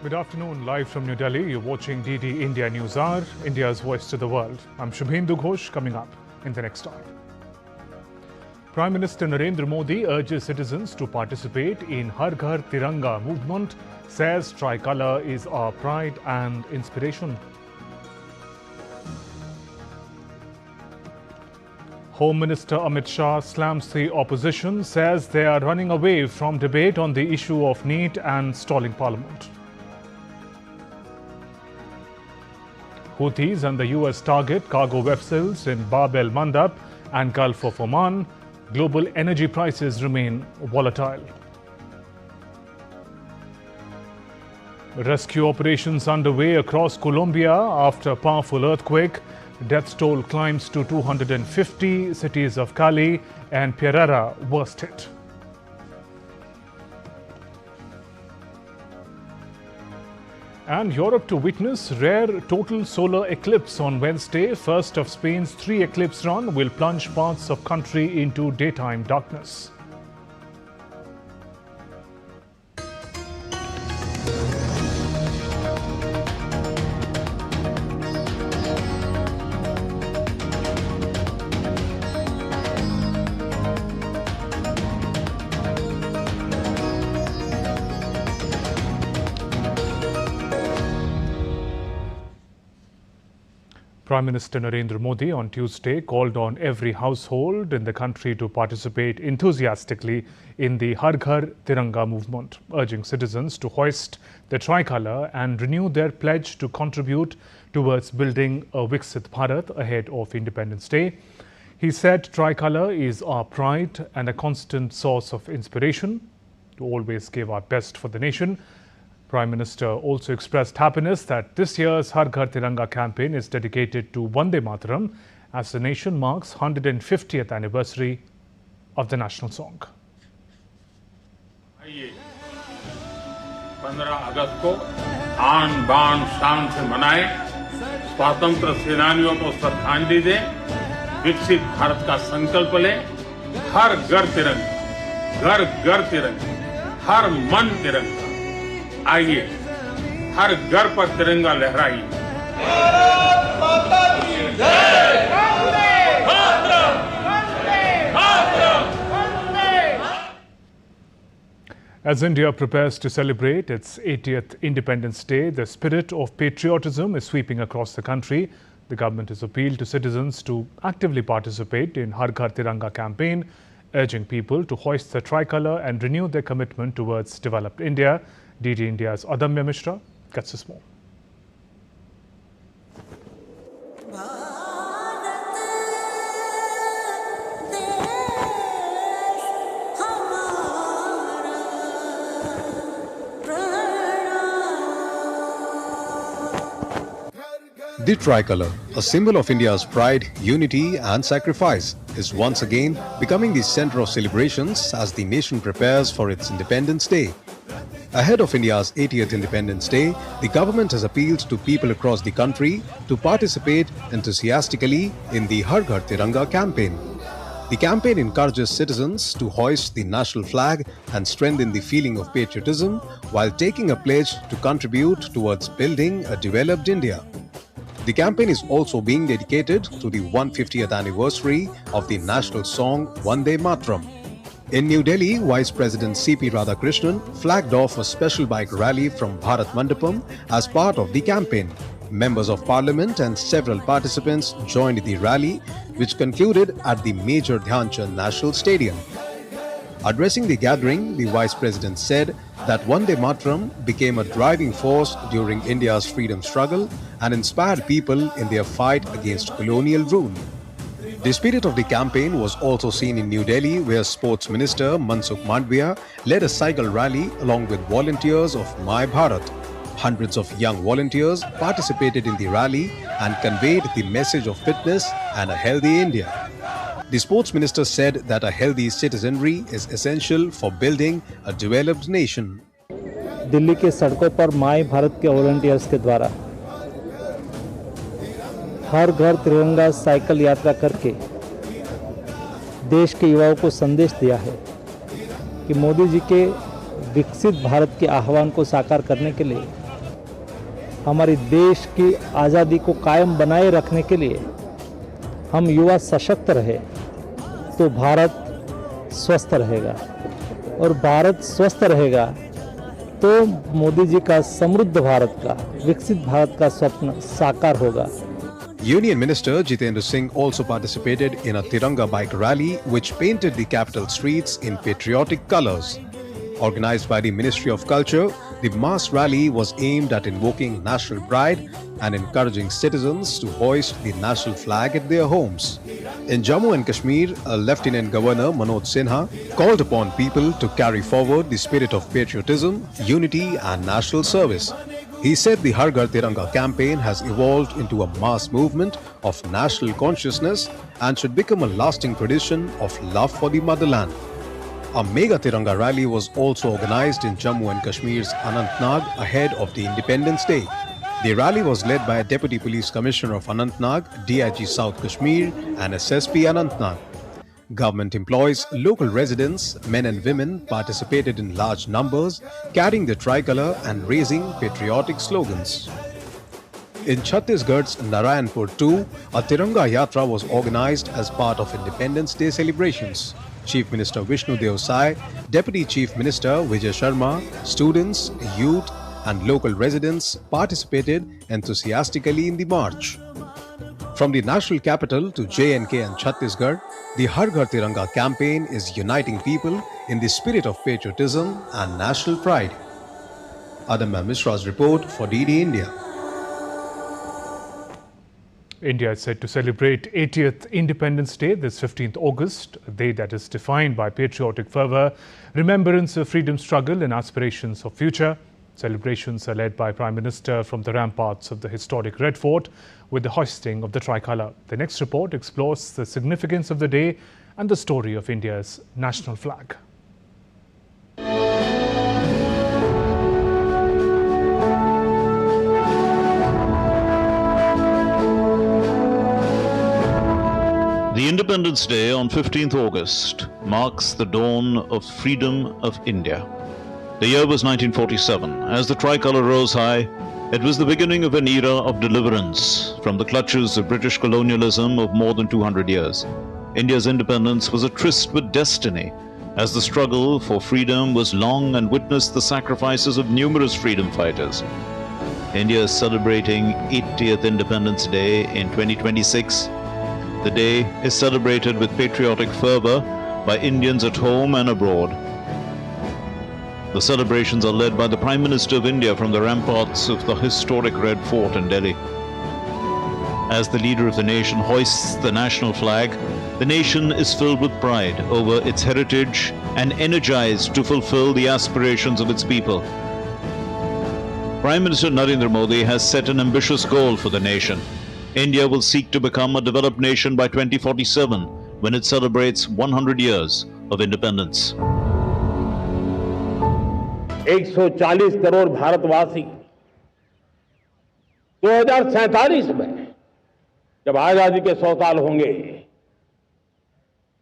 Good afternoon, live from New Delhi. You're watching DD India NewsHour, India's voice to the world. I'm Shubhendu Ghosh, coming up in the next hour. Prime Minister Narendra Modi urges citizens to participate in Har Ghar Tiranga movement, says tricolour is our pride and inspiration. Home Minister Amit Shah slams the opposition, says they are running away from debate on the issue of NEET and stalling Parliament. Houthis and the US target cargo vessels in Bab el Mandeb and Gulf of Oman. Global energy prices remain volatile. Rescue operations underway across Colombia after a powerful earthquake. Death toll climbs to 250. Cities of Cali and Pereira worst hit. And Europe to witness rare total solar eclipse on Wednesday. First of Spain's 3 eclipse run will plunge parts of country into daytime darkness. Prime Minister Narendra Modi on Tuesday called on every household in the country to participate enthusiastically in the Har Ghar Tiranga movement, urging citizens to hoist the tricolour and renew their pledge to contribute towards building a Viksit Bharat ahead of Independence Day. He said tricolour is our pride and a constant source of inspiration to always give our best for the nation. Prime Minister also expressed happiness that this year's Har Ghar Tiranga campaign is dedicated to Vande Mataram as the nation marks 150th anniversary of the national song. 15 अगस्त को आन बान शान से मनाएं, स्वतंत्र सेनानियों को श्रद्धांजलि दें, विकसित भारत का संकल्प लें, हर घर तिरंगा, घर घर तिरंगा, हर मन तिरंगा। आइए हर घर पर तिरंगा लहराइए। भारत माता की जय। As India prepares to celebrate its 80th Independence Day, the spirit of patriotism is sweeping across the country. The government has appealed to citizens to actively participate in Har Ghar Tiranga campaign, urging people to hoist the tricolour and renew their commitment towards developed India. DD India's Adamya Mishra gets us more. The tricolour, a symbol of India's pride, unity and sacrifice, is once again becoming the centre of celebrations as the nation prepares for its Independence Day. Ahead of India's 80th Independence Day, the government has appealed to people across the country to participate enthusiastically in the Har Ghar Tiranga campaign. The campaign encourages citizens to hoist the national flag and strengthen the feeling of patriotism while taking a pledge to contribute towards building a developed India. The campaign is also being dedicated to the 150th anniversary of the national song Vande Mataram. In New Delhi, Vice President C.P. Radhakrishnan flagged off a special bike rally from Bharat Mandapam as part of the campaign. Members of Parliament and several participants joined the rally, which concluded at the Major Dhyan Chand National Stadium. Addressing the gathering, the Vice President said that Vande Mataram became a driving force during India's freedom struggle and inspired people in their fight against colonial rule. The spirit of the campaign was also seen in New Delhi, where Sports Minister Mansukh Mandavia led a cycle rally along with volunteers of My Bharat. Hundreds of young volunteers participated in the rally and conveyed the message of fitness and a healthy India. The Sports Minister said that a healthy citizenry is essential for building a developed nation. Delhi के सड़कों पर my Bharat के volunteers के द्वारा हर घर तिरंगा cycle यात्रा करके देश के युवाओं को संदेश दिया है कि मोदी जी के विकसित भारत के आह्वान को साकार करने के लिए हमारी देश की आज़ादी को कायम बनाए रखने के लिए हम युवा सशक्त रहे तो भारत स्वस्थ रहेगा, और भारत स्वस्थ रहेगा तो मोदी जी का समृद्ध भारत का, विकसित भारत का स्वप्न साकार होगा। Union Minister Jitendra Singh also participated in a Tiranga bike rally which painted the capital streets in patriotic colors. Organized by the Ministry of Culture, the mass rally was aimed at invoking national pride and encouraging citizens to hoist the national flag at their homes. In Jammu and Kashmir, Lieutenant Governor Manoj Sinha called upon people to carry forward the spirit of patriotism, unity and national service. He said the Har Ghar Tiranga campaign has evolved into a mass movement of national consciousness and should become a lasting tradition of love for the motherland. A mega Tiranga rally was also organized in Jammu and Kashmir's Anantnag ahead of the Independence Day. The rally was led by Deputy Police Commissioner of Anantnag, DIG South Kashmir and SSP Anantnag. Government employees, local residents, men and women participated in large numbers, carrying the tricolour and raising patriotic slogans. In Chhattisgarh's Narayanpur too, a Tiranga Yatra was organized as part of Independence Day celebrations. Chief Minister Vishnu Deo Sai, Deputy Chief Minister Vijay Sharma, students, youth and local residents participated enthusiastically in the march. From the national capital to J&K and Chhattisgarh, the Har Ghar Tiranga campaign is uniting people in the spirit of patriotism and national pride. Adamya Mishra's report for DD India. India is set to celebrate 80th Independence Day this 15th August, a day that is defined by patriotic fervour, remembrance of freedom struggle and aspirations of future. Celebrations are led by Prime Minister from the ramparts of the historic Red Fort with the hoisting of the tricolour. The next report explores the significance of the day and the story of India's national flag. The Independence Day on 15th August marks the dawn of freedom of India. The year was 1947. As the tricolour rose high, it was the beginning of an era of deliverance from the clutches of British colonialism of more than 200 years. India's independence was a tryst with destiny, as the struggle for freedom was long and witnessed the sacrifices of numerous freedom fighters. India is celebrating 80th Independence Day in 2026. The day is celebrated with patriotic fervour by Indians at home and abroad. The celebrations are led by the Prime Minister of India from the ramparts of the historic Red Fort in Delhi. As the leader of the nation hoists the national flag, the nation is filled with pride over its heritage and energized to fulfill the aspirations of its people. Prime Minister Narendra Modi has set an ambitious goal for the nation. India will seek to become a developed nation by 2047 when it celebrates 100 years of independence. 140 crore भारतवासी 2047 में जब आजादी के 100 साल होंगे,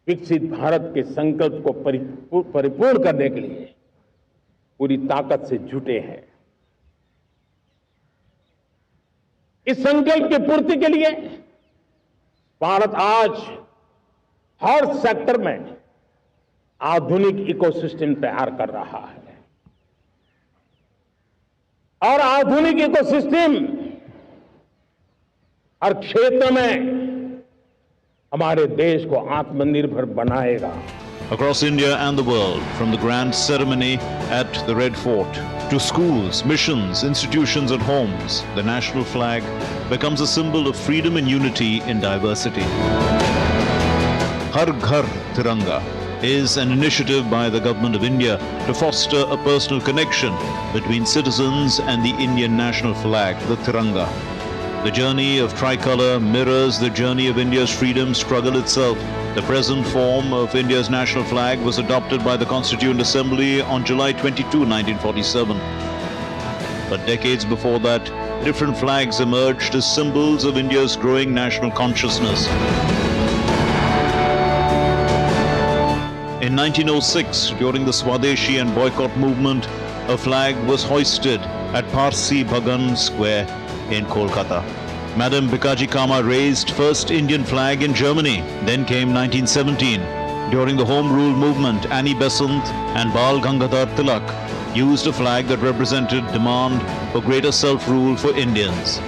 विकसित भारत के संकल्प को परिपूर्ण करने के लिए पूरी ताकत से जुटे हैं। इस संकल्प की पूर्ति के लिए भारत आज हर सेक्टर में आधुनिक इकोसिस्टम तैयार कर रहा है और आधुनिक इकोसिस्टम हर क्षेत्र में हमारे देश को आत्मनिर्भर बनाएगा। Across India and the world, from the grand ceremony at the Red Fort to schools, missions, institutions and homes, the national flag becomes a symbol of freedom and unity in diversity. Har Ghar Tiranga is an initiative by the Government of India to foster a personal connection between citizens and the Indian national flag, the Tiranga. The journey of tricolour mirrors the journey of India's freedom struggle itself. The present form of India's national flag was adopted by the Constituent Assembly on July 22, 1947. But decades before that, different flags emerged as symbols of India's growing national consciousness. In 1906, during the Swadeshi and boycott movement, a flag was hoisted at Parsi Bhagan Square in Kolkata. Madam Bikaji Kama raised first Indian flag in Germany. Then came 1917. During the Home Rule movement, Annie Besant and Bal Gangadhar Tilak used a flag that represented demand for greater self-rule for Indians.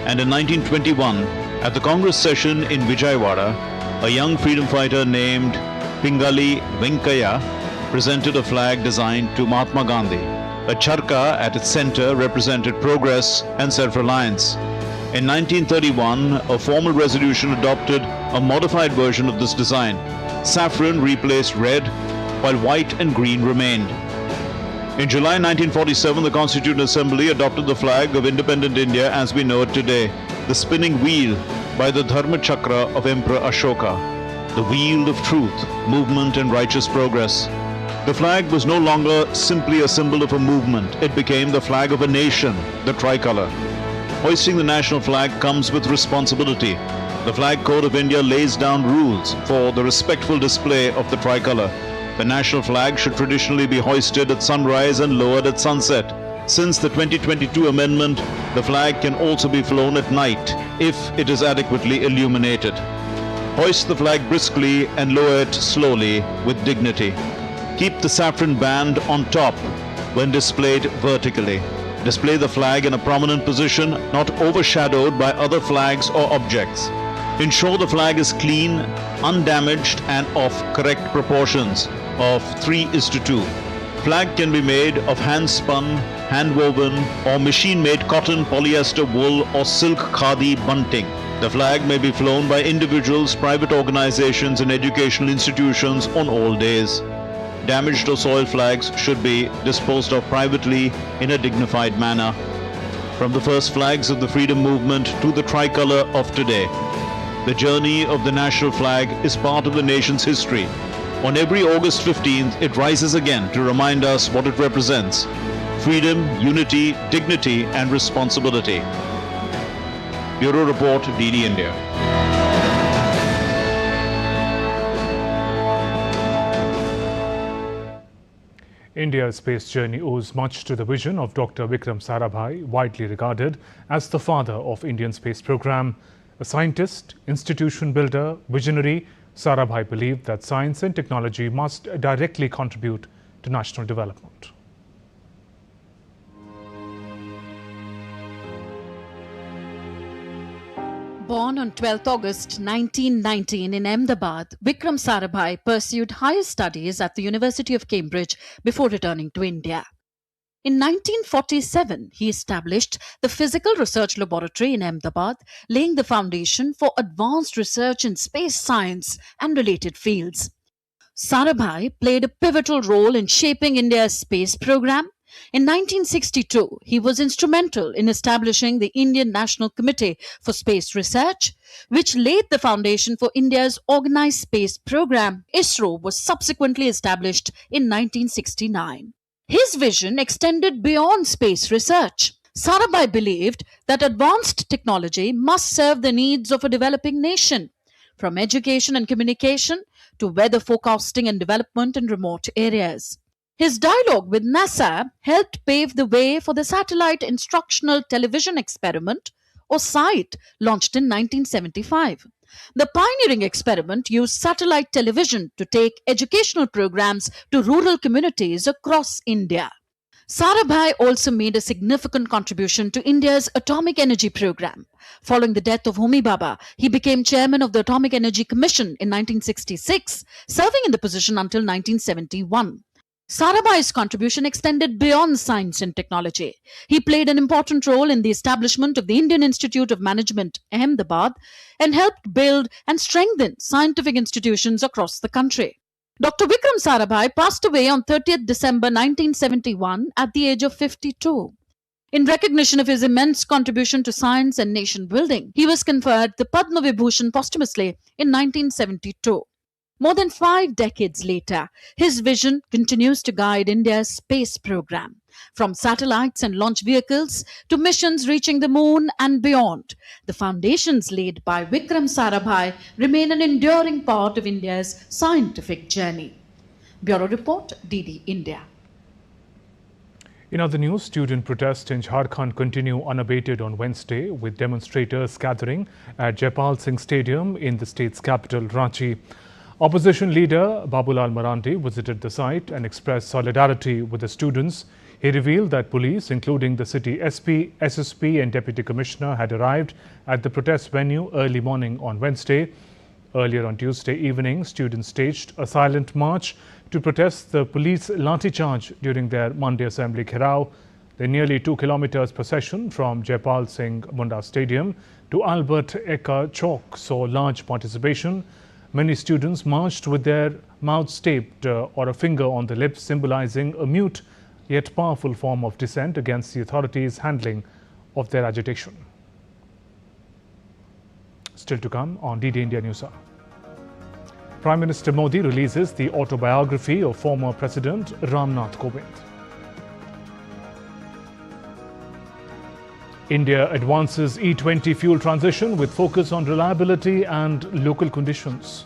And in 1921, at the Congress session in Vijayawada, a young freedom fighter named Pingali Venkaya presented a flag designed to Mahatma Gandhi. A charka at its center represented progress and self-reliance. In 1931, a formal resolution adopted a modified version of this design. Saffron replaced red, while white and green remained. In July 1947, the Constituent Assembly adopted the flag of independent India as we know it today, the spinning wheel by the Dharma Chakra of Emperor Ashoka, the wheel of truth, movement and righteous progress. The flag was no longer simply a symbol of a movement, it became the flag of a nation, the tricolour. Hoisting the national flag comes with responsibility. The Flag Code of India lays down rules for the respectful display of the tricolour. The national flag should traditionally be hoisted at sunrise and lowered at sunset. Since the 2022 amendment, the flag can also be flown at night if it is adequately illuminated. Hoist the flag briskly and lower it slowly with dignity. Keep the saffron band on top when displayed vertically. Display the flag in a prominent position, not overshadowed by other flags or objects. Ensure the flag is clean, undamaged and of correct proportions of 3:2. Flag can be made of hand-spun, hand-woven or machine-made cotton, polyester, wool or silk khadi bunting. The flag may be flown by individuals, private organizations and educational institutions on all days. Damaged or soiled flags should be disposed of privately in a dignified manner. From the first flags of the freedom movement to the tricolour of today, the journey of the national flag is part of the nation's history. On every August 15th, it rises again to remind us what it represents: freedom, unity, dignity and responsibility. Bureau Report, DD India. India's space journey owes much to the vision of Dr. Vikram Sarabhai, widely regarded as the father of Indian space program. A scientist, institution builder, visionary, Sarabhai believed that science and technology must directly contribute to national development. Born on 12th August 1919 in Ahmedabad, Vikram Sarabhai pursued higher studies at the University of Cambridge before returning to India. In 1947, he established the Physical Research Laboratory in Ahmedabad, laying the foundation for advanced research in space science and related fields. Sarabhai played a pivotal role in shaping India's space program. In 1962, he was instrumental in establishing the Indian National Committee for Space Research, which laid the foundation for India's organized space program. ISRO was subsequently established in 1969. His vision extended beyond space research. Sarabhai believed that advanced technology must serve the needs of a developing nation, from education and communication to weather forecasting and development in remote areas. His dialogue with NASA helped pave the way for the Satellite Instructional Television Experiment, or SITE, launched in 1975. The pioneering experiment used satellite television to take educational programs to rural communities across India. Sarabhai also made a significant contribution to India's atomic energy program. Following the death of Homi Bhabha, he became chairman of the Atomic Energy Commission in 1966, serving in the position until 1971. Sarabhai's contribution extended beyond science and technology. He played an important role in the establishment of the Indian Institute of Management, Ahmedabad, and helped build and strengthen scientific institutions across the country. Dr. Vikram Sarabhai passed away on 30th December 1971 at the age of 52. In recognition of his immense contribution to science and nation building, he was conferred the Padma Vibhushan posthumously in 1972. More than 5 decades later, his vision continues to guide India's space program. From satellites and launch vehicles to missions reaching the moon and beyond, the foundations laid by Vikram Sarabhai remain an enduring part of India's scientific journey. Bureau Report, DD India. In other news, student protests in Jharkhand continue unabated on Wednesday, with demonstrators gathering at Jaipal Singh Stadium in the state's capital, Ranchi. Opposition leader Babulal Marandi visited the site and expressed solidarity with the students. He revealed that police, including the city SP, SSP and Deputy Commissioner, had arrived at the protest venue early morning on Wednesday. Earlier on Tuesday evening, students staged a silent march to protest the police lathi charge during their Monday Assembly Gherav. The nearly 2 kilometers procession from Jaipal Singh Munda Stadium to Albert Eka Chowk saw large participation. Many students marched with their mouths taped or a finger on the lips, symbolizing a mute yet powerful form of dissent against the authorities' handling of their agitation. Still to come on DD India NewsHour. Prime Minister Modi releases the autobiography of former President Ram Nath Kovind. India advances E20 fuel transition with focus on reliability and local conditions.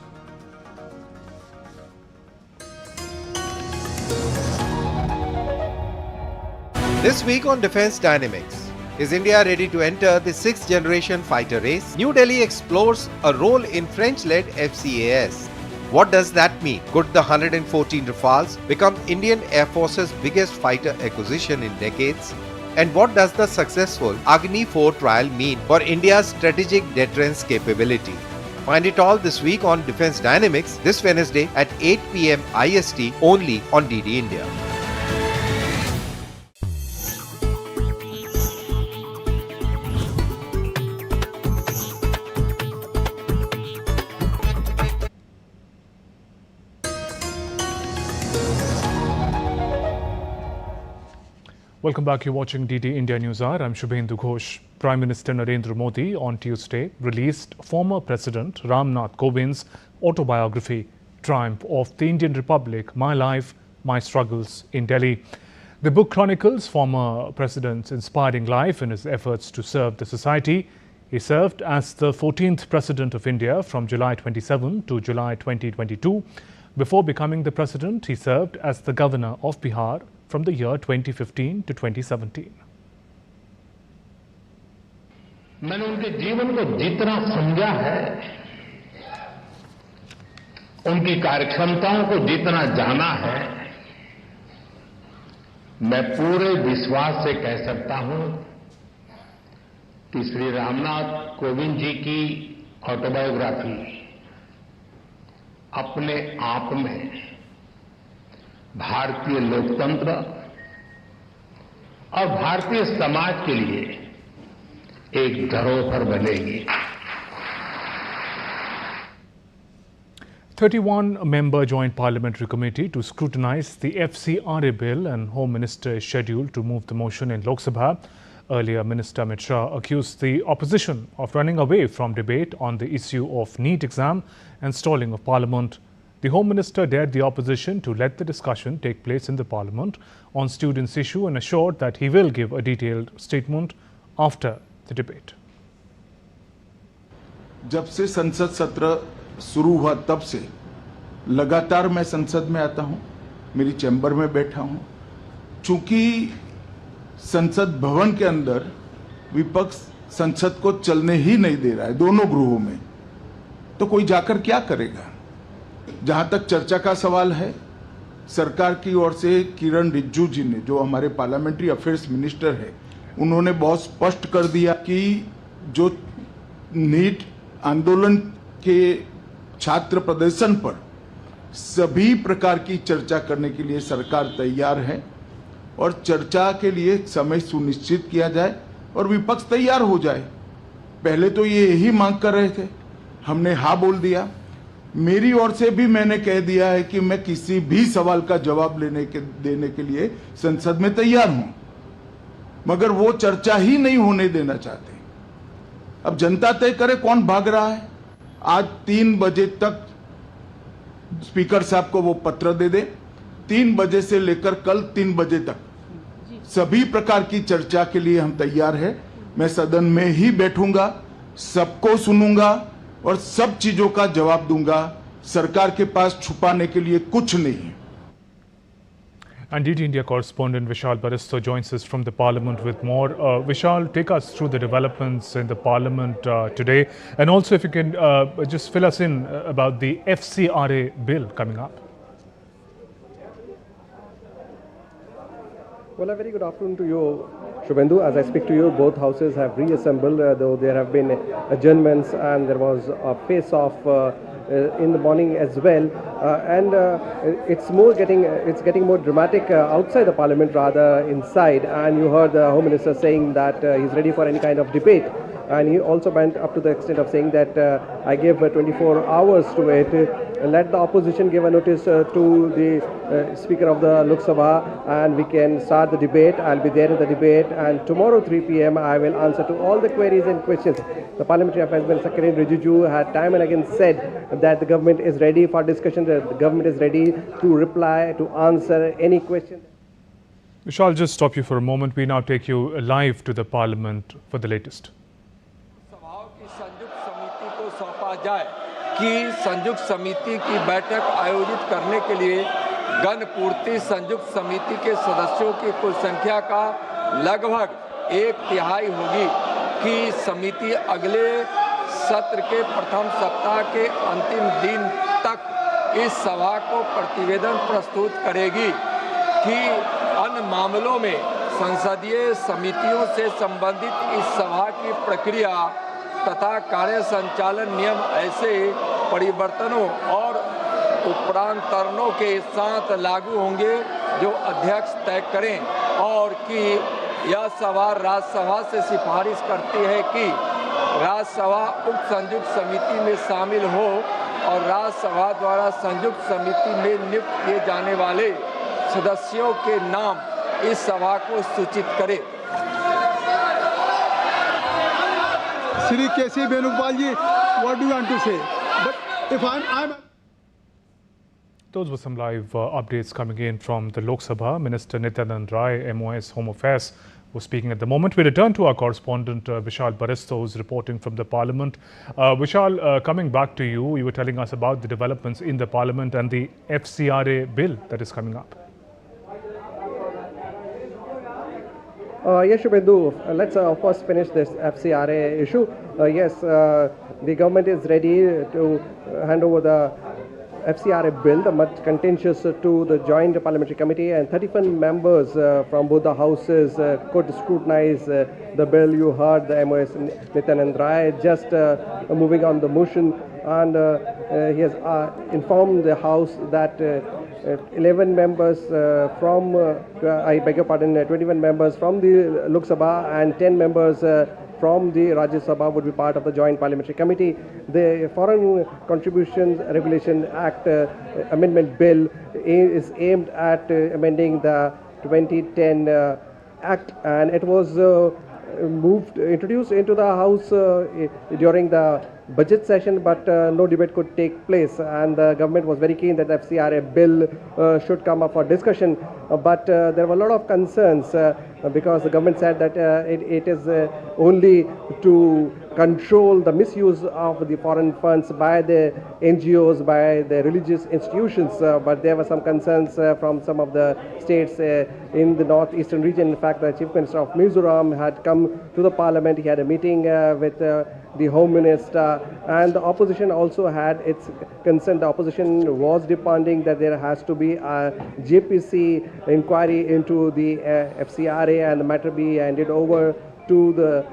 This week on Defense Dynamics. Is India ready to enter the 6th generation fighter race? New Delhi explores a role in French-led FCAS. What does that mean? Could the 114 Rafales become Indian Air Force's biggest fighter acquisition in decades? And what does the successful Agni 4 trial mean for India's strategic deterrence capability? Find it all this week on Defense Dynamics this Wednesday at 8 p.m. IST only on DD India. Welcome back. You're watching DD India NewsHour. I'm Shubhendu Ghosh. Prime Minister Narendra Modi on Tuesday released former President Ram Nath Kovind's autobiography, Triumph of the Indian Republic, My Life, My Struggles, in Delhi. The book chronicles former President's inspiring life and his efforts to serve the society. He served as the 14th President of India from July 27 to July 2022. Before becoming the President, he served as the Governor of Bihar from the year 2015 to 2017. मैंने उनके जीवन को जितना समझा है, उनकी कार्यक्षमताओं को जितना जाना है, मैं पूरे विश्वास से कह सकता हूं कि श्री रामनाथ कोविंद जी की ऑटोबायोग्राफी अपने आप में भारतीय लोकतंत्र और भारतीय समाज के लिए एक धरोहर बनेगी। 31-member Joint Parliamentary Committee to scrutinize the FCRA bill, and Home Minister is scheduled to move the motion in Lok Sabha. Earlier, Minister Amit Shah accused the opposition of running away from debate on the issue of NEET exam and stalling of Parliament. The Home Minister dared the opposition to let the discussion take place in the Parliament on students' issue and assured that he will give a detailed statement after the debate. जब से संसद सत्र शुरू हुआ तब से लगातार मैं संसद में आता हूं, मेरी चैम्बर में बैठा हूं। चूंकि संसद भवन के अंदर विपक्ष संसद को चलने ही नहीं दे रहा है दोनों गृहों में, तो कोई जाकर क्या करेगा। जहां तक चर्चा का सवाल है, सरकार की ओर से किरण रिजिजू जी ने, जो हमारे पार्लियामेंट्री अफेयर्स मिनिस्टर है, उन्होंने बहुत स्पष्ट कर दिया कि जो नीट आंदोलन के छात्र प्रदर्शन पर सभी प्रकार की चर्चा करने के लिए सरकार तैयार है और चर्चा के लिए समय सुनिश्चित किया जाए और विपक्ष तैयार हो जाए। पहले तो ये यही मांग कर रहे थे, हमने हाँ बोल दिया। मेरी ओर से भी मैंने कह दिया है कि मैं किसी भी सवाल का जवाब देने के लिए संसद में तैयार हूं, मगर वो चर्चा ही नहीं होने देना चाहते। अब जनता तय करे कौन भाग रहा है। आज 3 बजे तक स्पीकर साहब को वो पत्र दे दे, 3 बजे से लेकर कल 3 बजे तक सभी प्रकार की चर्चा के लिए हम तैयार हैं। मैं सदन में ही बैठूंगा, सबको सुनूंगा और सब चीजों का जवाब दूंगा। सरकार के पास छुपाने के लिए कुछ नहीं है। And DT India correspondent Vishal Baristo joins us from the Parliament with more. Vishal, take us through the developments in the Parliament today, and also if you can just fill us in about the FCRA bill coming up. Well, a very good afternoon to you, Shubhendu. As I speak to you, both houses have reassembled, though there have been adjournments and there was a face-off in the morning as well, it's getting more dramatic outside the Parliament rather inside. And you heard the Home Minister saying that he's ready for any kind of debate. And he also went up to the extent of saying that I gave 24 hours to it. Let the opposition give a notice to the Speaker of the Lok Sabha and we can start the debate. I'll be there in the debate, and tomorrow 3 p.m. I will answer to all the queries and questions. The Parliamentary Affairs Minister Kiren Rijiju had time and again said that the government is ready for discussion, that the government is ready to reply, to answer any question. Vishal, just stop you for a moment. We now take you live to the Parliament for the latest. कि संयुक्त समिति की बैठक आयोजित करने के लिए गणपूर्ति संयुक्त समिति के सदस्यों की कुल संख्या का लगभग 1/3 होगी कि समिति अगले सत्र के प्रथम सप्ताह के अंतिम दिन तक इस सभा को प्रतिवेदन प्रस्तुत करेगी कि अन्य मामलों में संसदीय समितियों से संबंधित इस सभा की प्रक्रिया तथा कार्य संचालन नियम ऐसे परिवर्तनों और उपरांतरणों के साथ लागू होंगे जो अध्यक्ष तय करें, और कि यह सभा राज्यसभा से सिफारिश करती है कि राज्यसभा उक्त संयुक्त समिति में शामिल हो और राज्यसभा द्वारा संयुक्त समिति में नियुक्त किए जाने वाले सदस्यों के नाम इस सभा को सूचित करे। Shri K.C. Venugopal ji, what do you want to say? But if I'm Those were some live updates coming in from the Lok Sabha. Minister Nityanand Rai, MOS Home Affairs, was speaking at the moment. We return to our correspondent Vishal Baristo, who's reporting from the Parliament. Vishal, coming back to you, you were telling us about the developments in the Parliament and the FCRA bill that is coming up. Yes, Shubhendu, let's first finish this FCRA issue. Yes, the government is ready to hand over the FCRA bill, the much contentious, to the Joint Parliamentary Committee, and 31 members from both the houses could scrutinize the bill. You heard the MOS Nityanand Rai just moving on the motion, and he has informed the House that 11 members from, I beg your pardon, 21 members from the Lok Sabha and 10 members from the Rajya Sabha would be part of the Joint Parliamentary Committee. The Foreign Contributions Regulation Act Amendment Bill is aimed at amending the 2010 Act, and it was introduced into the House during the budget session, but no debate could take place, and the government was very keen that the FCRA bill should come up for discussion, but there were a lot of concerns because the government said that it is only to control the misuse of the foreign funds by the NGOs, by the religious institutions, but there were some concerns from some of the states in the northeastern region. In fact, the Chief Minister of Mizoram had come to the Parliament. He had a meeting with the Home Minister, and the opposition also had its concern. The opposition was demanding that there has to be a JPC inquiry into the FCRA and the matter be handed over to the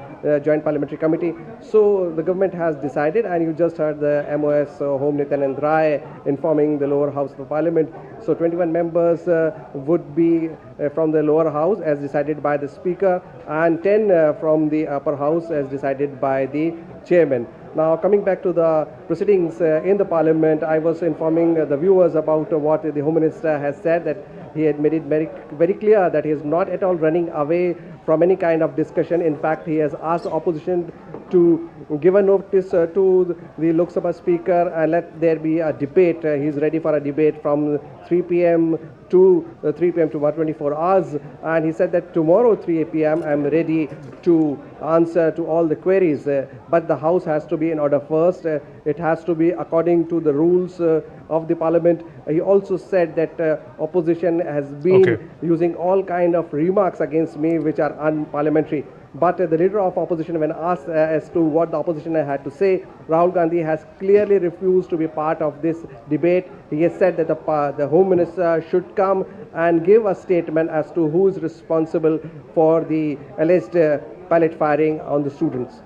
Joint Parliamentary Committee. So the government has decided, and you just heard the MOS Home Nityanand Rai informing the lower house of the Parliament. So 21 members would be from the lower house as decided by the Speaker, and 10 from the upper house as decided by the Chairman. Now, coming back to the proceedings in the Parliament, I was informing the viewers about what the Home Minister has said, that he had made it very clear that he is not at all running away from any kind of discussion. In fact, he has asked the opposition to give a notice to the Lok Sabha Speaker and let there be a debate. He's ready for a debate from 3 p.m. to 3 p.m. to 124 hours, and he said that tomorrow 3 p.m. I'm ready to answer to all the queries, but the House has to be in order first. It has to be according to the rules of the Parliament. He also said that opposition has been using all kind of remarks against me which are unparliamentary. But the leader of opposition, when asked as to what the opposition had to say, Rahul Gandhi has clearly refused to be part of this debate. He has said that the Home Minister should come and give a statement as to who is responsible for the alleged pellet firing on the students.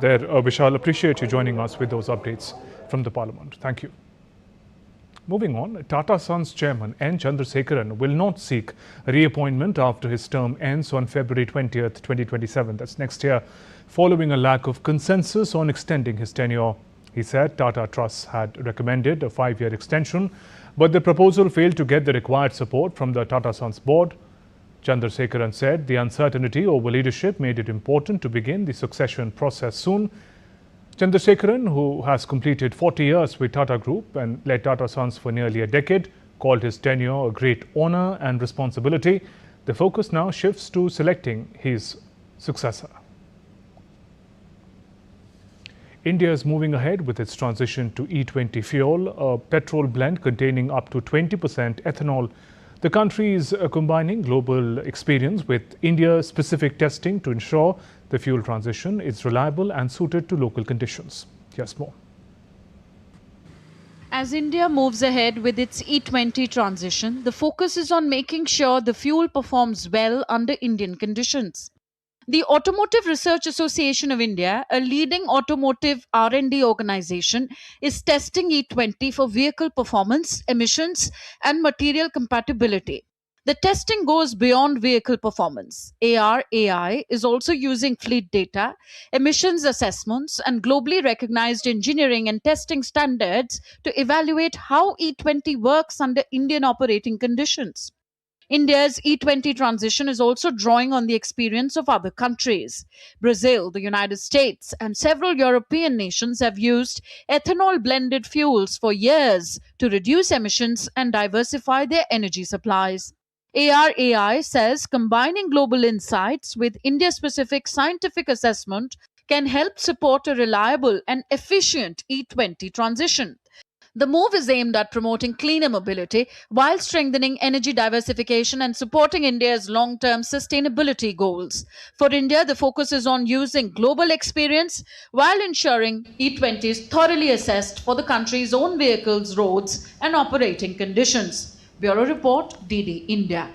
There, Vishal, appreciate you joining us with those updates from the Parliament. Thank you. Moving on, Tata Sons chairman N. Chandrasekaran will not seek reappointment after his term ends on February 20th, 2027. That's next year, following a lack of consensus on extending his tenure. He said Tata Trust had recommended a 5-year extension, but the proposal failed to get the required support from the Tata Sons board. Chandrasekaran said the uncertainty over leadership made it important to begin the succession process soon. Chandrasekaran, who has completed 40 years with Tata Group and led Tata Sons for nearly a decade, called his tenure a great honor and responsibility. The focus now shifts to selecting his successor. India is moving ahead with its transition to E20 fuel, a petrol blend containing up to 20% ethanol. The country is combining global experience with India-specific testing to ensure the fuel transition is reliable and suited to local conditions. Here's more. As India moves ahead with its E20 transition, the focus is on making sure the fuel performs well under Indian conditions. The Automotive Research Association of India, a leading automotive R&D organization, is testing E20 for vehicle performance, emissions, and material compatibility. The testing goes beyond vehicle performance. AR/AI is also using fleet data, emissions assessments, and globally recognized engineering and testing standards to evaluate how E20 works under Indian operating conditions. India's E20 transition is also drawing on the experience of other countries. Brazil, the United States, and several European nations have used ethanol blended fuels for years to reduce emissions and diversify their energy supplies. ARAI says combining global insights with India specific scientific assessment can help support a reliable and efficient E20 transition. The move is aimed at promoting cleaner mobility while strengthening energy diversification and supporting India's long term sustainability goals. For India, the focus is on using global experience while ensuring E20 is thoroughly assessed for the country's own vehicles, roads, and operating conditions. Bureau Report, DD India.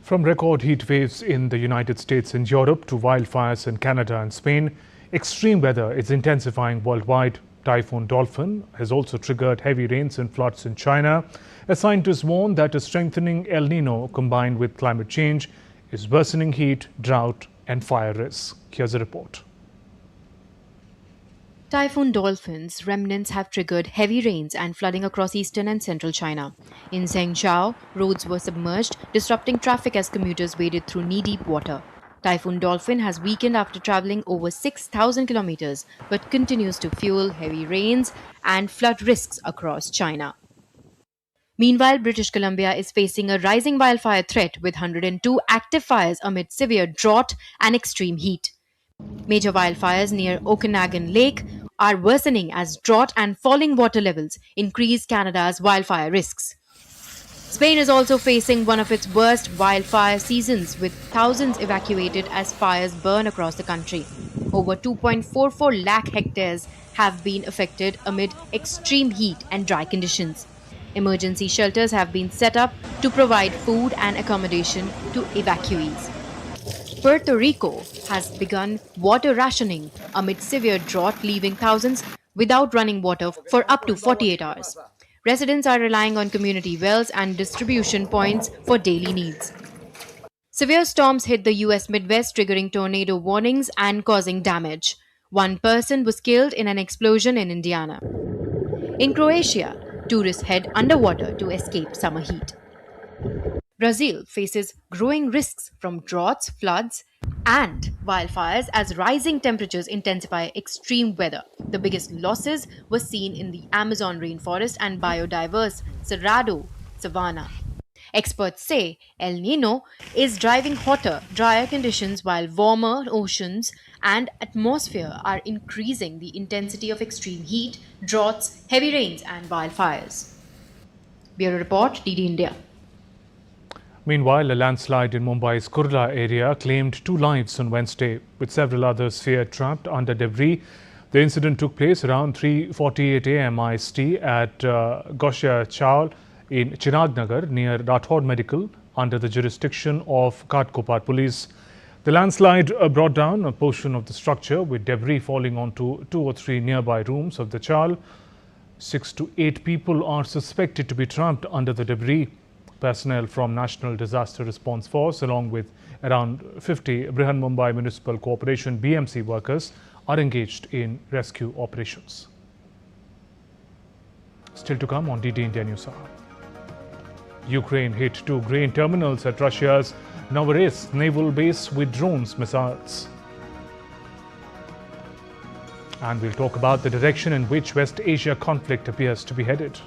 From record heat waves in the United States and Europe to wildfires in Canada and Spain, extreme weather is intensifying worldwide. Typhoon Dolphin has also triggered heavy rains and floods in China. As scientists warn that a strengthening El Nino combined with climate change is worsening heat, drought and fire risks. Here's a report. Typhoon Dolphin's remnants have triggered heavy rains and flooding across eastern and central China. In Zhengzhou, roads were submerged, disrupting traffic as commuters waded through knee-deep water. Typhoon Dolphin has weakened after traveling over 6,000 kilometers, but continues to fuel heavy rains and flood risks across China. Meanwhile, British Columbia is facing a rising wildfire threat with 102 active fires amid severe drought and extreme heat. Major wildfires near Okanagan Lake are worsening as drought and falling water levels increase Canada's wildfire risks. Spain is also facing one of its worst wildfire seasons, with thousands evacuated as fires burn across the country. Over 2.44 lakh hectares have been affected amid extreme heat and dry conditions. Emergency shelters have been set up to provide food and accommodation to evacuees. Puerto Rico has begun water rationing amid severe drought, leaving thousands without running water for up to 48 hours. Residents are relying on community wells and distribution points for daily needs. Severe storms hit the US Midwest, triggering tornado warnings and causing damage. One person was killed in an explosion in Indiana. In Croatia, tourists head underwater to escape summer heat. Brazil faces growing risks from droughts, floods, and wildfires as rising temperatures intensify extreme weather. The biggest losses were seen in the Amazon rainforest and biodiverse Cerrado savanna. Experts say El Nino is driving hotter, drier conditions while warmer oceans and atmosphere are increasing the intensity of extreme heat, droughts, heavy rains, and wildfires. Bureau Report, DD India. Meanwhile, a landslide in Mumbai's Kurla area claimed 2 lives on Wednesday, with several others feared trapped under debris. The incident took place around 3:48 a.m. IST at Goshya Chawl in Chirag Nagar near Rathod Medical under the jurisdiction of Ghatkopar Police. The landslide brought down a portion of the structure with debris falling onto 2 or 3 nearby rooms of the Chawl. 6 to 8 people are suspected to be trapped under the debris. Personnel from National Disaster Response Force along with around 50 Brihan Mumbai Municipal Corporation BMC workers are engaged in rescue operations. Still to come on DD India NewsHour. Ukraine hit 2 grain terminals at Russia's Novorossiysk naval base with drones missiles. And we'll talk about the direction in which West Asia conflict appears to be headed.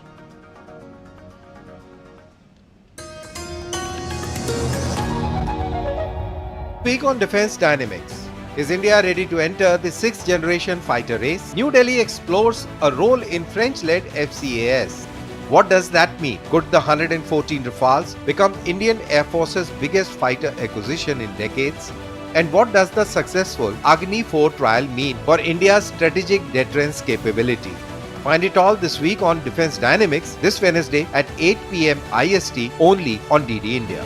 Week on defense dynamics. Is India ready to enter the 6th generation fighter race? New Delhi explores a role in French-led FCAS. What does that mean? Could the 114 Rafales become Indian Air Force's biggest fighter acquisition in decades? And what does the successful Agni 4 trial mean for India's strategic deterrence capability? Find it all this week on Defense Dynamics this Wednesday at 8 p.m. IST only on DD India.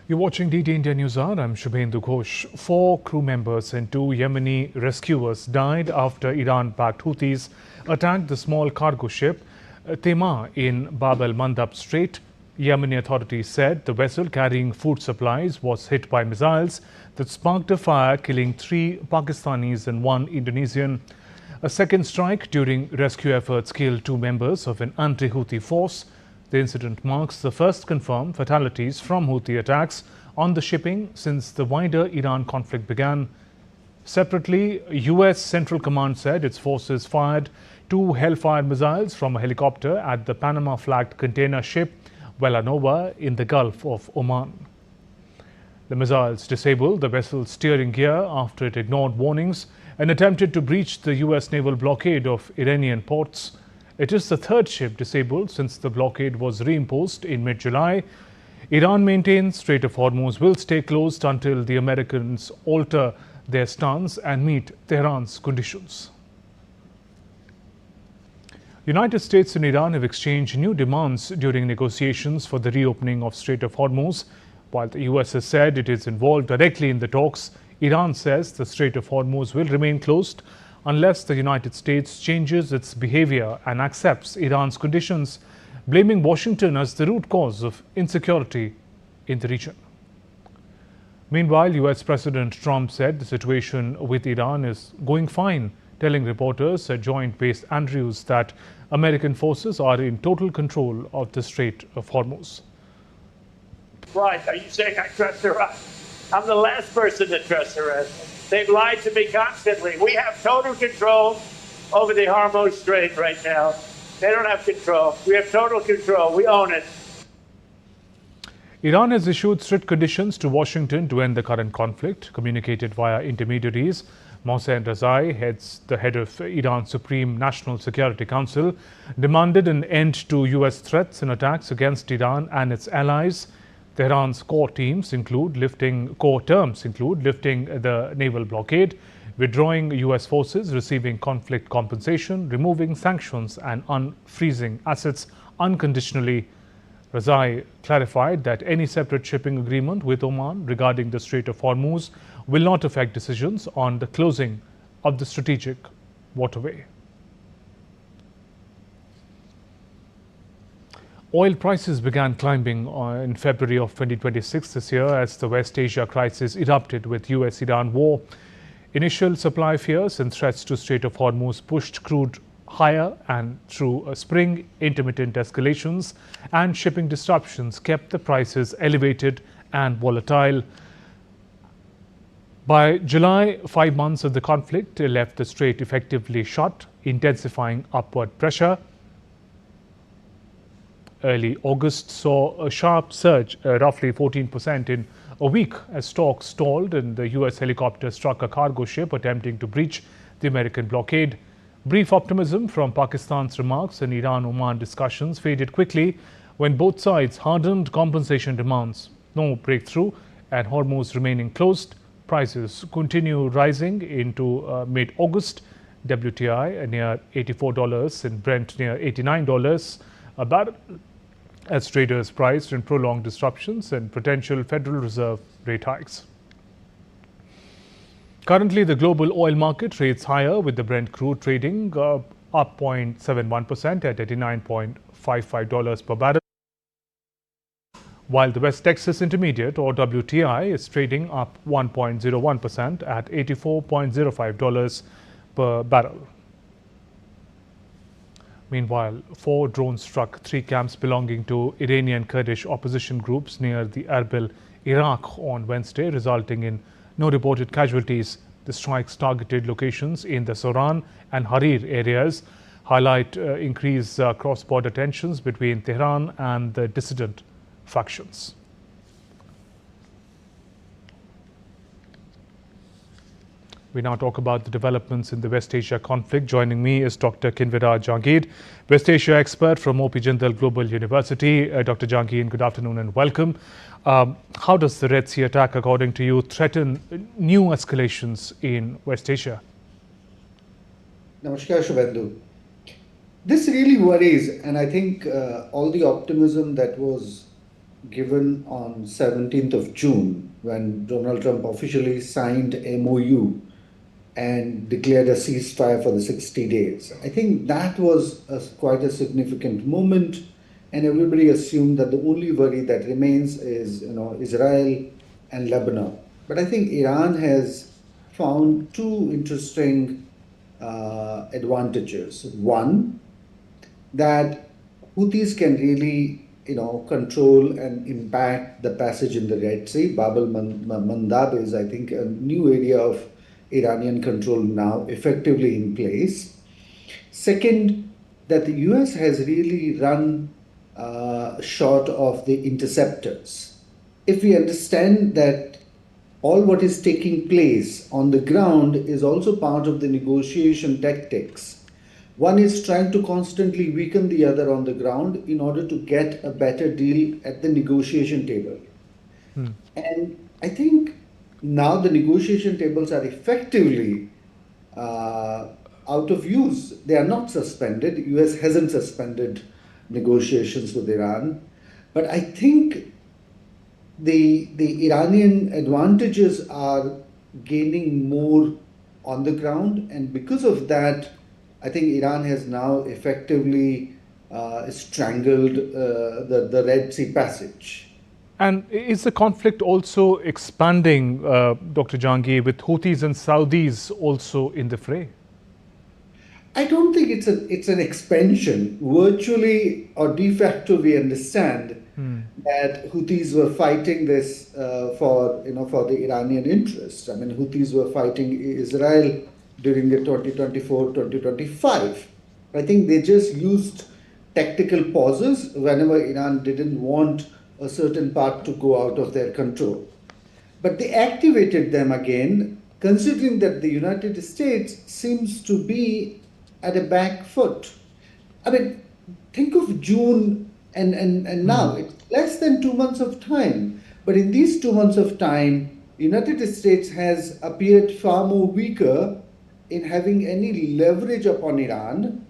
You're watching DD India NewsHour. I'm Shubhendu Ghosh. 4 crew members and 2 Yemeni rescuers died after Iran-backed Houthis attacked the small cargo ship Tema in Bab el-Mandab Strait. Yemeni authorities said the vessel carrying food supplies was hit by missiles that sparked a fire, killing 3 Pakistanis and 1 Indonesian. A second strike during rescue efforts killed 2 members of an anti-Houthi force. The incident marks the first confirmed fatalities from Houthi attacks on the shipping since the wider Iran conflict began. Separately, US Central Command said its forces fired 2 Hellfire missiles from a helicopter at the Panama-flagged container ship Velanova in the Gulf of Oman. The missiles disabled the vessel's steering gear after it ignored warnings and attempted to breach the US naval blockade of Iranian ports. It is the 3rd ship disabled since the blockade was reimposed in mid-July. Iran maintains Strait of Hormuz will stay closed until the Americans alter their stance and meet Tehran's conditions. United States and Iran have exchanged new demands during negotiations for the reopening of Strait of Hormuz. While the US has said it is involved directly in the talks, Iran says the Strait of Hormuz will remain closed unless the United States changes its behavior and accepts Iran's conditions, blaming Washington as the root cause of insecurity in the region. Meanwhile, US President Trump said the situation with Iran is going fine, telling reporters at Joint Base Andrews that American forces are in total control of the Strait of Hormuz. Right, are you saying I trust Iran? I'm the last person to trust Iran. They've lied to me constantly. We have total control over the Hormuz Strait right now. They don't have control. We have total control. We own it. Iran has issued strict conditions to Washington to end the current conflict, communicated via intermediaries. Mohsen Rezai, the head of Iran's Supreme National Security Council, demanded an end to US threats and attacks against Iran and its allies. Tehran's core terms include lifting the naval blockade, withdrawing US forces, receiving conflict compensation, removing sanctions and unfreezing assets unconditionally. Rezai clarified that any separate shipping agreement with Oman regarding the Strait of Hormuz will not affect decisions on the closing of the strategic waterway. Oil prices began climbing in February of 2026 this year as the West Asia crisis erupted with US-Iran war. Initial supply fears and threats to Strait of Hormuz pushed crude higher, and through spring, intermittent escalations and shipping disruptions kept the prices elevated and volatile. By July, 5 months of the conflict left the strait effectively shut, intensifying upward pressure. Early August saw a sharp surge, roughly 14% in a week, as talks stalled and the US helicopter struck a cargo ship attempting to breach the American blockade. Brief optimism from Pakistan's remarks and Iran-Oman discussions faded quickly when both sides hardened compensation demands. No breakthrough, and Hormuz remaining closed. Prices continue rising into mid-August. WTI near $84 and Brent near $89 a barrel, as traders priced in prolonged disruptions and potential Federal Reserve rate hikes. Currently, the global oil market trades higher, with the Brent crude trading up 0.71% at $89.55 per barrel, while the West Texas Intermediate, or WTI, is trading up 1.01% at $84.05 per barrel. Meanwhile, 4 drones struck 3 camps belonging to Iranian Kurdish opposition groups near the Erbil, Iraq on Wednesday, resulting in no reported casualties. The strikes targeted locations in the Soran and Harir areas, highlight increased cross-border tensions between Tehran and the dissident factions. We now talk about the developments in the West Asia conflict. Joining me is Dr. Kinvira Jahangir, West Asia expert from O.P. Jindal Global University. Dr. Jahangir, good afternoon and welcome. How does the Red Sea attack, according to you, threaten new escalations in West Asia? Namaskar, Shubhendu. This really worries, and I think all the optimism that was given on 17th of June, when Donald Trump officially signed MOU and declared a ceasefire for the 60 days. I think that was quite a significant moment, and everybody assumed that the only worry that remains is Israel and Lebanon. But I think Iran has found 2 interesting advantages. One, that Houthis can really control and impact the passage in the Red Sea. Bab al-Mandab is, I think, a new area of Iranian control now effectively in place. Second, that the US has really run short of the interceptors. If we understand that all what is taking place on the ground is also part of the negotiation tactics, one is trying to constantly weaken the other on the ground in order to get a better deal at the negotiation table. And I think now the negotiation tables are effectively out of use. They are not suspended. US hasn't suspended negotiations with Iran. But I think the Iranian advantages are gaining more on the ground. And because of that, I think Iran has now effectively strangled the Red Sea passage. And is the conflict also expanding, Dr. Jahangir, with Houthis and Saudis also in the fray? I don't think it's an expansion. Virtually or de facto, we understand that Houthis were fighting this for the Iranian interests. I mean, Houthis were fighting Israel during the 2024-2025. I think they just used tactical pauses whenever Iran didn't want a certain part to go out of their control. But they activated them again, considering that the United States seems to be at a back foot. I mean, think of June and now. It's less than 2 months of time. But in these 2 months of time, United States has appeared far more weaker in having any leverage upon Iran.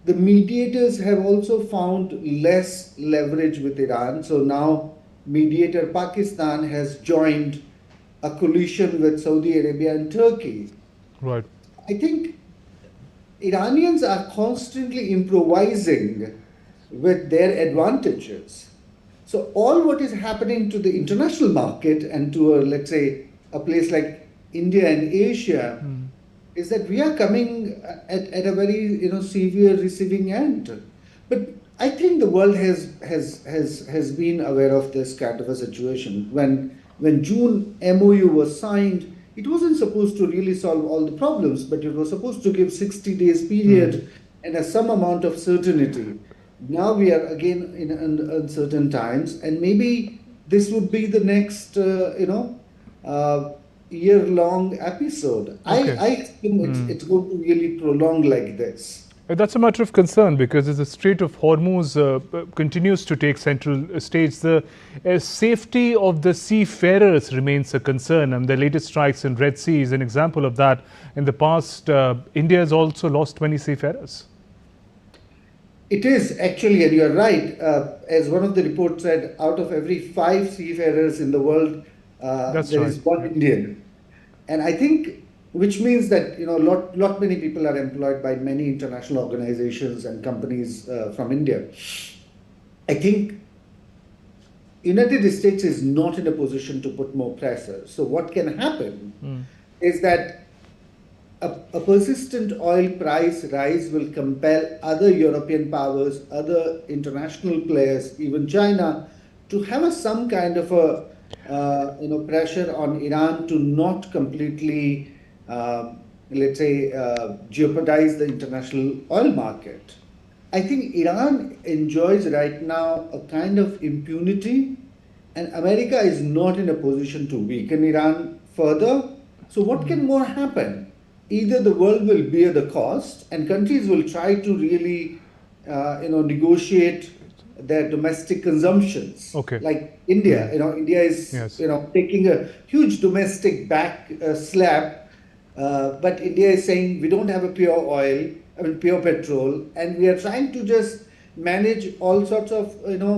The mediators have also found less leverage with Iran. So now mediator Pakistan has joined a coalition with Saudi Arabia and Turkey. Right. I think Iranians are constantly improvising with their advantages. So all what is happening to the international market and to, let's say, a place like India and Asia is that we are coming at a very severe receiving end. But I think the world has been aware of this kind of a situation. When June MOU was signed, it wasn't supposed to really solve all the problems, but it was supposed to give 60 days period and some amount of certainty. Now we are again in uncertain times, and maybe this would be the next year-long episode. Okay. I assume it's going to really prolong like this. That's a matter of concern because as the Strait of Hormuz continues to take central stage, the safety of the seafarers remains a concern. And the latest strikes in Red Sea is an example of that. In the past, India has also lost 20 seafarers. It is actually, and you are right. As one of the reports said, out of every 5 seafarers in the world, there is one Indian. And I think, which means that lot many people are employed by many international organizations and companies from India. I think United States is not in a position to put more pressure. So what can happen is that a persistent oil price rise will compel other European powers, other international players, even China, to have some kind of a pressure on Iran to not completely jeopardize the international oil market. I think Iran enjoys right now a kind of impunity, and America is not in a position to weaken Iran further. So what can more happen? Either the world will bear the cost and countries will try to really negotiate their domestic consumptions. Okay. Like India, India is taking a huge domestic back slap. But India is saying we don't have a pure petrol, and we are trying to just manage all sorts of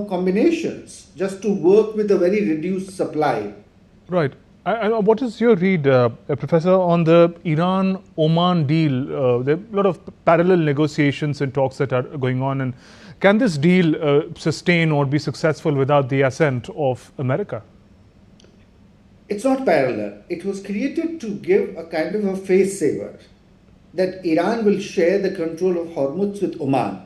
combinations just to work with a very reduced supply. Right. What is your read, Professor, on the Iran-Oman deal? There are a lot of parallel negotiations and talks that are going on, and can this deal sustain or be successful without the assent of America? It's not parallel. It was created to give a kind of a face saver that Iran will share the control of Hormuz with Oman.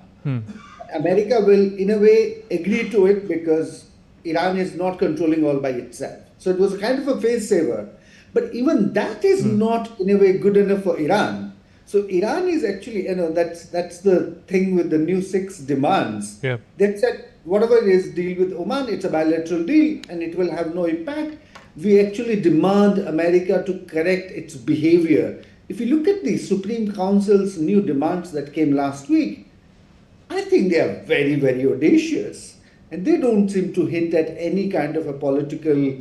America will, in a way, agree to it because Iran is not controlling all by itself. So it was a kind of a face saver. But even that is not, in a way, good enough for Iran. So Iran is actually, that's the thing with the new 6 demands. Yeah. They said, whatever it is, deal with Oman, it's a bilateral deal and it will have no impact. We actually demand America to correct its behavior. If you look at the Supreme Council's new demands that came last week, I think they are very, very audacious. And they don't seem to hint at any kind of a political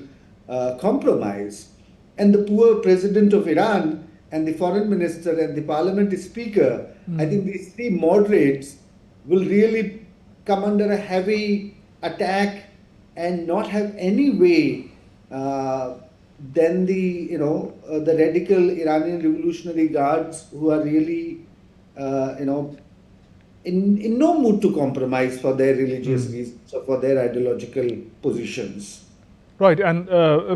compromise. And the poor president of Iran and the foreign minister and the parliamentary speaker, I think these 3 moderates will really come under a heavy attack and not have any way then the radical Iranian Revolutionary Guards who are really in no mood to compromise for their religious reasons or for their ideological positions. Right, and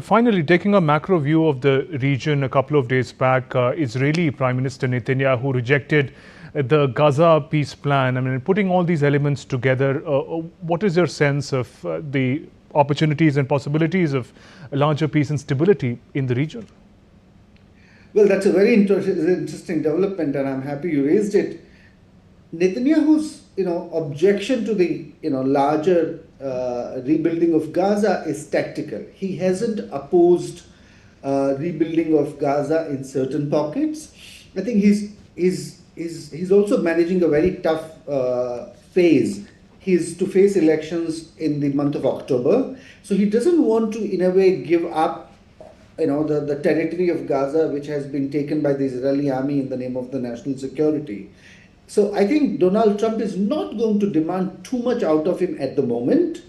finally, taking a macro view of the region, a couple of days back, Israeli Prime Minister Netanyahu rejected the Gaza peace plan. I mean, putting all these elements together, what is your sense of the opportunities and possibilities of a larger peace and stability in the region? Well, that's a very interesting development, and I'm happy you raised it. Netanyahu's objection to the larger rebuilding of Gaza is tactical. He hasn't opposed rebuilding of Gaza in certain pockets. I think he's also managing a very tough phase. He's to face elections in the month of October, so he doesn't want to, in a way, give up the territory of Gaza, which has been taken by the Israeli army in the name of the national security. So I think Donald Trump is not going to demand too much out of him at the moment.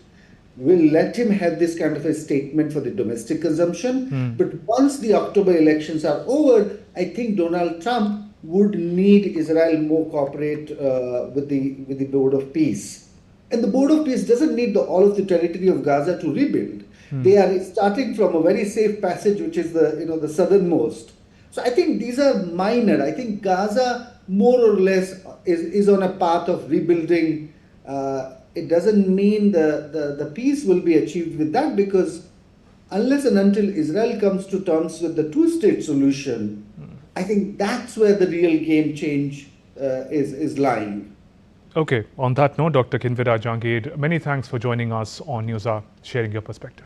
We'll let him have this kind of a statement for the domestic consumption. But once the October elections are over, I think Donald Trump would need Israel more cooperate with the Board of Peace. And the Board of Peace doesn't need all of the territory of Gaza to rebuild. They are starting from a very safe passage, which is the southernmost. So I think these are minor. I think Gaza more or less is on a path of rebuilding. It doesn't mean the peace will be achieved with that, because unless and until Israel comes to terms with the two-state solution, I think that's where the real game change is lying. Okay, on that note, Dr. Kinvira Jangir, many thanks for joining us on NewsHour, sharing your perspective.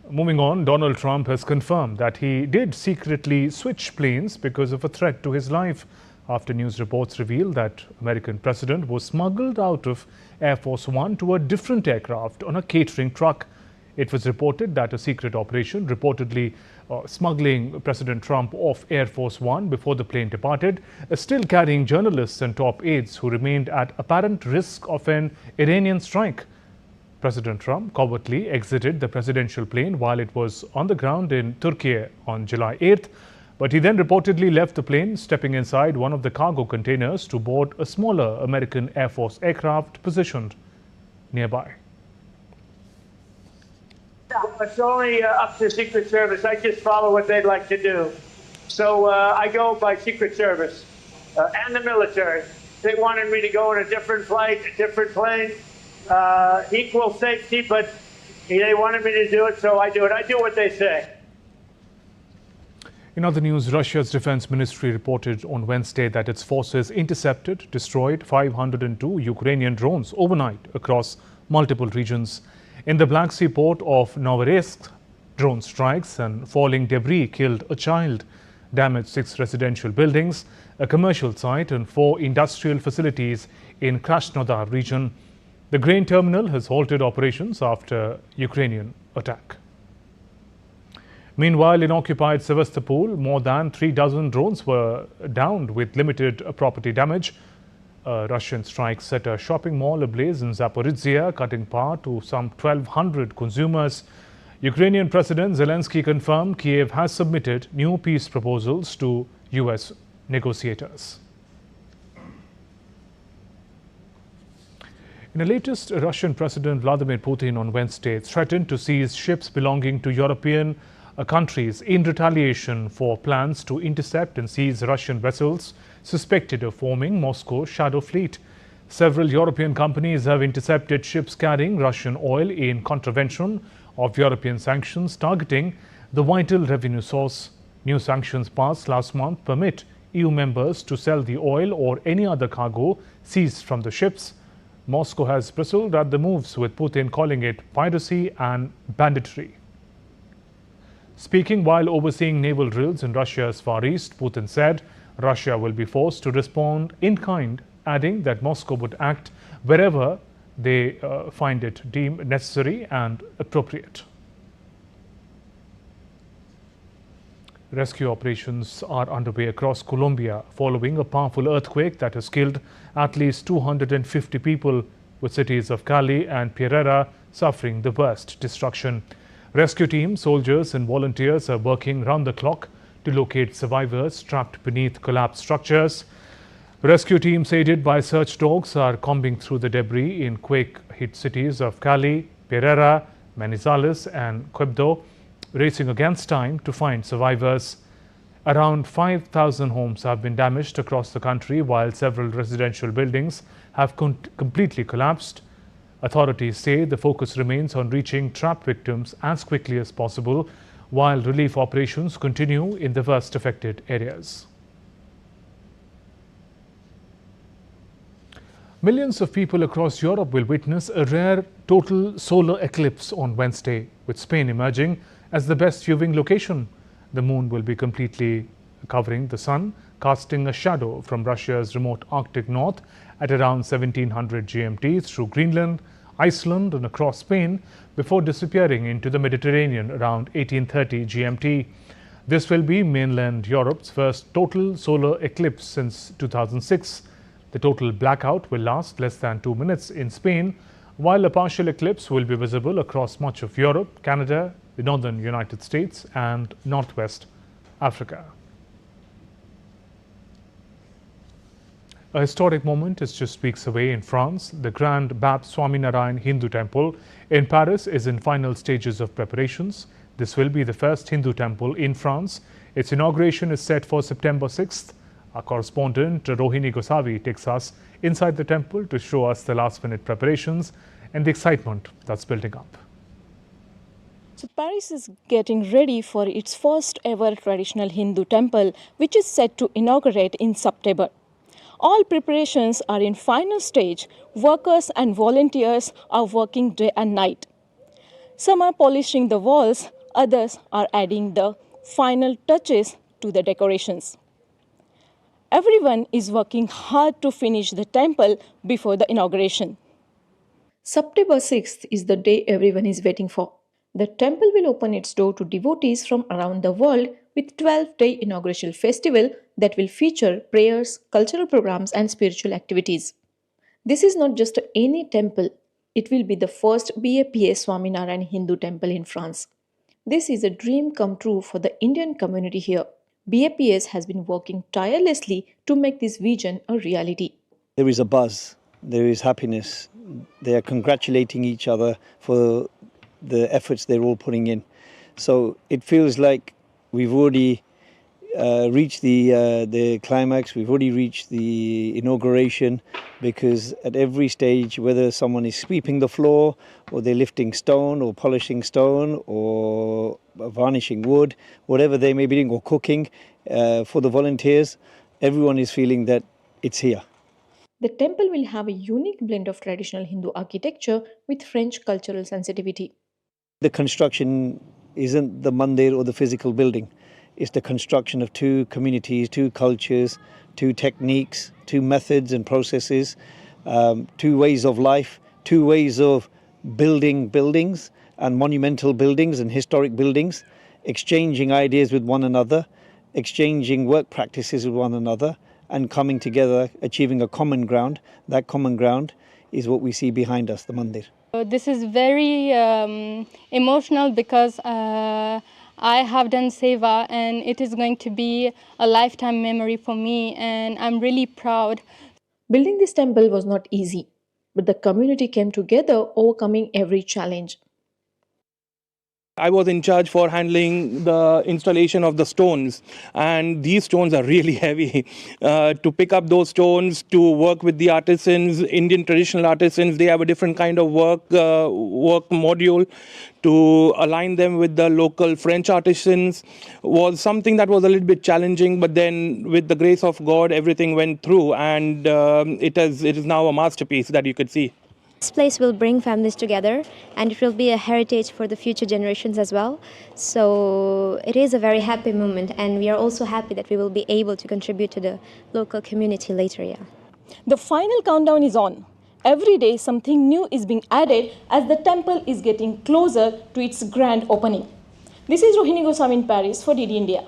Moving on, Donald Trump has confirmed that he did secretly switch planes because of a threat to his life, after news reports reveal that American president was smuggled out of Air Force One to a different aircraft on a catering truck. It was reported that a secret operation reportedly smuggling President Trump off Air Force One before the plane departed, still carrying journalists and top aides who remained at apparent risk of an Iranian strike. President Trump covertly exited the presidential plane while it was on the ground in Turkey on July 8th, but he then reportedly left the plane, stepping inside one of the cargo containers to board a smaller American Air Force aircraft positioned nearby. It's only up to Secret Service. I just follow what they'd like to do. So I go by Secret Service and the military. They wanted me to go on a different flight, a different plane, equal safety, but they wanted me to do it, so I do it. I do what they say. In other news, Russia's defense ministry reported on Wednesday that its forces intercepted, destroyed 502 Ukrainian drones overnight across multiple regions. In the Black Sea port of Novorossiysk, drone strikes and falling debris killed a child, damaged 6 residential buildings, a commercial site and 4 industrial facilities in Krasnodar region. The grain terminal has halted operations after Ukrainian attack. Meanwhile, in occupied Sevastopol, more than 3 dozen drones were downed with limited property damage. A Russian strike set a shopping mall ablaze in Zaporizhia, cutting power to some 1,200 consumers. Ukrainian President Zelensky confirmed Kiev has submitted new peace proposals to US negotiators. In the latest, Russian President Vladimir Putin on Wednesday threatened to seize ships belonging to European countries in retaliation for plans to intercept and seize Russian vessels suspected of forming Moscow's shadow fleet. Several European companies have intercepted ships carrying Russian oil in contravention of European sanctions targeting the vital revenue source. New sanctions passed last month permit EU members to sell the oil or any other cargo seized from the ships. Moscow has bristled at the moves, with Putin calling it piracy and banditry. Speaking while overseeing naval drills in Russia's Far East, Putin said Russia will be forced to respond in kind, adding that Moscow would act wherever they find it deemed necessary and appropriate. Rescue operations are underway across Colombia following a powerful earthquake that has killed at least 250 people, with cities of Cali and Pereira suffering the worst destruction. Rescue teams, soldiers and volunteers are working round the clock to locate survivors trapped beneath collapsed structures. Rescue teams aided by search dogs are combing through the debris in quake-hit cities of Cali, Pereira, Manizales and Quibdó, racing against time to find survivors. Around 5,000 homes have been damaged across the country, while several residential buildings have completely collapsed. Authorities say the focus remains on reaching trapped victims as quickly as possible, while relief operations continue in the worst affected areas. Millions of people across Europe will witness a rare total solar eclipse on Wednesday, with Spain emerging as the best viewing location. The moon will be completely covering the sun, casting a shadow from Russia's remote Arctic north at around 1700 GMT through Greenland, Iceland and across Spain before disappearing into the Mediterranean around 1830 GMT. This will be mainland Europe's first total solar eclipse since 2006. The total blackout will last less than 2 minutes in Spain, while a partial eclipse will be visible across much of Europe, Canada, the northern United States and northwest Africa. A historic moment is just weeks away in France. The Grand Bab Swaminarayan Hindu Temple in Paris is in final stages of preparations. This will be the first Hindu temple in France. Its inauguration is set for September 6th. Our correspondent Rohini Gosavi takes us inside the temple to show us the last-minute preparations and the excitement that's building up. So Paris is getting ready for its first ever traditional Hindu temple, which is set to inaugurate in September. All preparations are in final stage. Workers and volunteers are working day and night. Some are polishing the walls, others are adding the final touches to the decorations. Everyone is working hard to finish the temple before the inauguration. September 6th is the day everyone is waiting for. The temple will open its door to devotees from around the world with 12-day inaugural festival that will feature prayers, cultural programs and spiritual activities. This is not just any temple. It will be the first BAPS Swaminarayan Hindu temple in France. This is a dream come true for the Indian community here. BAPS has been working tirelessly to make this vision a reality. There is a buzz, there is happiness. They are congratulating each other for the efforts they're all putting in. So it feels like we've already reached the climax, we've already reached the inauguration, because at every stage, whether someone is sweeping the floor or they're lifting stone or polishing stone or varnishing wood, whatever they may be doing, or cooking for the volunteers, everyone is feeling that it's here. The temple will have a unique blend of traditional Hindu architecture with French cultural sensitivity. The construction isn't the mandir or the physical building. It's the construction of two communities, two cultures, two techniques, two methods and processes, two ways of life, two ways of building buildings and monumental buildings and historic buildings, exchanging ideas with one another, exchanging work practices with one another, and coming together, achieving a common ground. That common ground is what we see behind us, the mandir. This is very emotional because I have done Seva and it is going to be a lifetime memory for me, and I'm really proud. Building this temple was not easy, but the community came together, overcoming every challenge. I was in charge for handling the installation of the stones, and these stones are really heavy. To pick up those stones, to work with the artisans, Indian traditional artisans, they have a different kind of work module. To align them with the local French artisans was something that was a little bit challenging, but then with the grace of God, everything went through, and it is now a masterpiece that you could see. This place will bring families together, and it will be a heritage for the future generations as well. So it is a very happy moment, and we are also happy that we will be able to contribute to the local community later. Yeah. The final countdown is on. Every day something new is being added as the temple is getting closer to its grand opening. This is Rohini Goswami in Paris for DD India.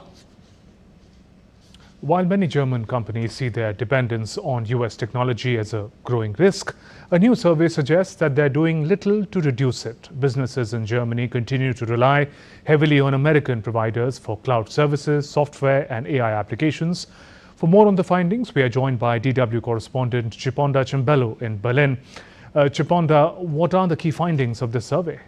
While many German companies see their dependence on US technology as a growing risk, a new survey suggests that they're doing little to reduce it. Businesses in Germany continue to rely heavily on American providers for cloud services, software and AI applications. For more on the findings, we are joined by DW correspondent Chiponda Cimbello in Berlin. Chiponda, what are the key findings of this survey?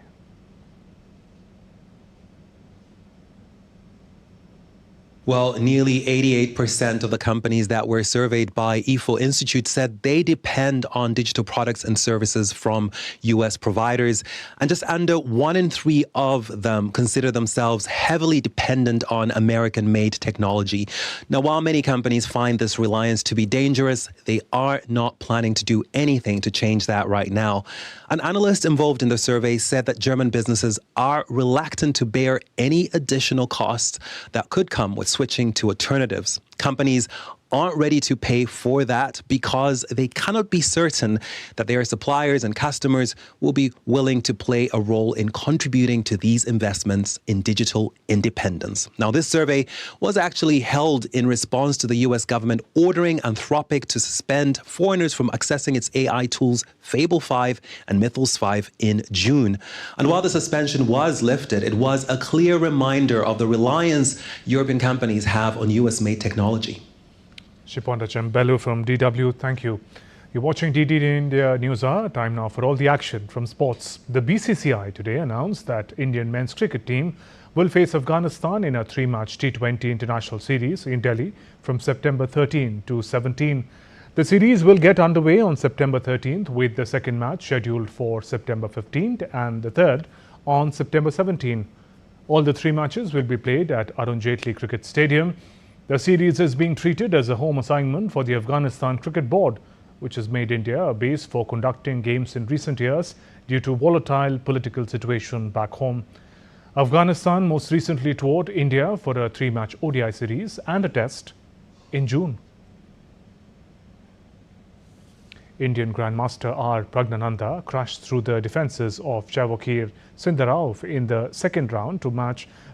Well, nearly 88% of the companies that were surveyed by IFO Institute said they depend on digital products and services from US providers. And just under 1 in 3 of them consider themselves heavily dependent on American-made technology. Now, while many companies find this reliance to be dangerous, they are not planning to do anything to change that right now. An analyst involved in the survey said that German businesses are reluctant to bear any additional costs that could come with switching to alternatives. Companies aren't ready to pay for that because they cannot be certain that their suppliers and customers will be willing to play a role in contributing to these investments in digital independence. Now, this survey was actually held in response to the US government ordering Anthropic to suspend foreigners from accessing its AI tools Fable 5 and Mythos 5 in June. And while the suspension was lifted, it was a clear reminder of the reliance European companies have on US-made technology. Shiponda Chembelu from DW, thank you. You're watching DD India NewsHour. Time now for all the action from sports. The BCCI today announced that Indian men's cricket team will face Afghanistan in a 3-match T20 international series in Delhi from September 13 to 17. The series will get underway on September 13th with the second match scheduled for September 15th and the third on September 17. All the 3 matches will be played at Arun Jaitley Cricket Stadium. The series is being treated as a home assignment for the Afghanistan Cricket Board, which has made India a base for conducting games in recent years due to volatile political situation back home. Afghanistan most recently toured India for a 3-match ODI series and a test in June. Indian Grandmaster R. Pragnananda crashed through the defences of Chavokir Sundarao in the second round to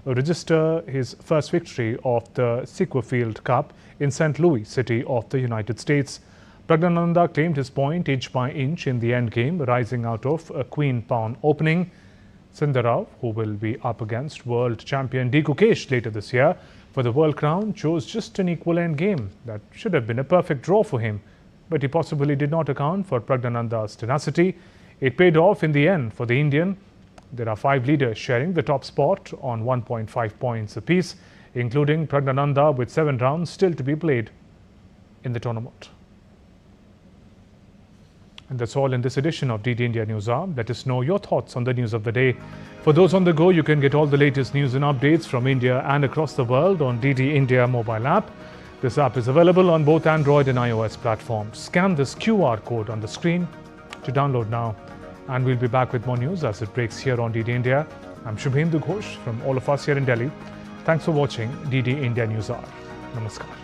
register his first victory of the Sequofield Cup in St. Louis, city of the United States. Pragnananda claimed his point inch by inch in the endgame, rising out of a queen pawn opening. Sundarao, who will be up against world champion D. Gukesh later this year for the world crown, chose just an equal endgame that should have been a perfect draw for him. But he possibly did not account for Pragnananda's tenacity. It paid off in the end for the Indian. There are 5 leaders sharing the top spot on 1.5 points apiece, including Pragnananda with 7 rounds still to be played in the tournament. And that's all in this edition of DD India NewsHour. Let us know your thoughts on the news of the day. For those on the go, you can get all the latest news and updates from India and across the world on DD India mobile app. This app is available on both Android and iOS platforms. Scan this QR code on the screen to download now. And we'll be back with more news as it breaks here on DD India. I'm Shubhendu Ghosh from all of us here in Delhi. Thanks for watching DD India NewsHour. Namaskar.